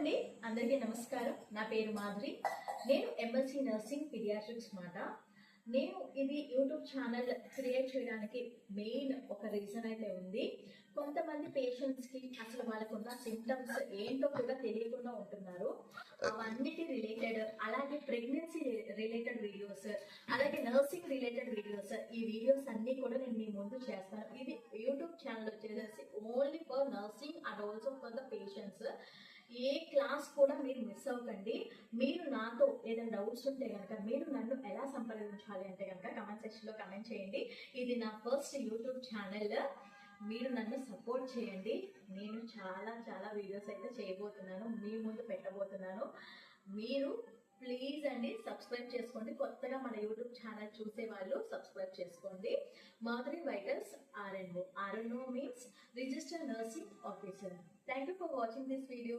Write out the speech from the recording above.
అండి, అందరికీ నమస్కారం. నా పేరు మాధురి. నేను ఎంఎస్సి నర్సింగ్ పీడియాట్రిక్స్ మాట. నేను ఇది యూట్యూబ్ ఛానల్ క్రియేట్ చేయడానికి మెయిన్ ఒక రీజన్ అయితే ఉంది. కొంతమంది పేషెంట్స్కి అసలు వాళ్ళకున్న సిమ్టమ్స్ ఏంటో కూడా తెలియకుండా ఉంటున్నారు. అవన్నిటి రిలేటెడ్, అలాగే ప్రెగ్నెన్సీ రిలేటెడ్ వీడియోస్, అలాగే నర్సింగ్ రిలేటెడ్ వీడియోస్, ఈ వీడియోస్ అన్ని కూడా నేను మీ ముందు చేస్తాను. ఇది యూట్యూబ్ ఛానల్ వచ్చేసి only for nursing and also for the patients. A class కూడా మీరు మిస్ అవ్వకండి. మీరు నాతో ఏదైనా డౌట్స్ ఉంటే కనుక మీరు నన్ను ఎలా సంప్రదించాలి అంటే కనుక కమెంట్ సెక్షన్లో కమెంట్ చేయండి. ఇది నా ఫస్ట్ యూట్యూబ్ ఛానల్. మీరు నన్ను సపోర్ట్ చేయండి. నేను చాలా చాలా వీడియోస్ అయితే చేయబోతున్నాను, మీ ముందు పెట్టబోతున్నాను. మీరు ప్లీజ్ అండి సబ్స్క్రైబ్ చేసుకోండి. కొత్తగా మన యూట్యూబ్ ఛానల్ చూసే వాళ్ళు సబ్స్క్రైబ్ చేసుకోండి. Madhuri vitals RNO. RNO means Registered Nursing Officer. Thank you for watching this video.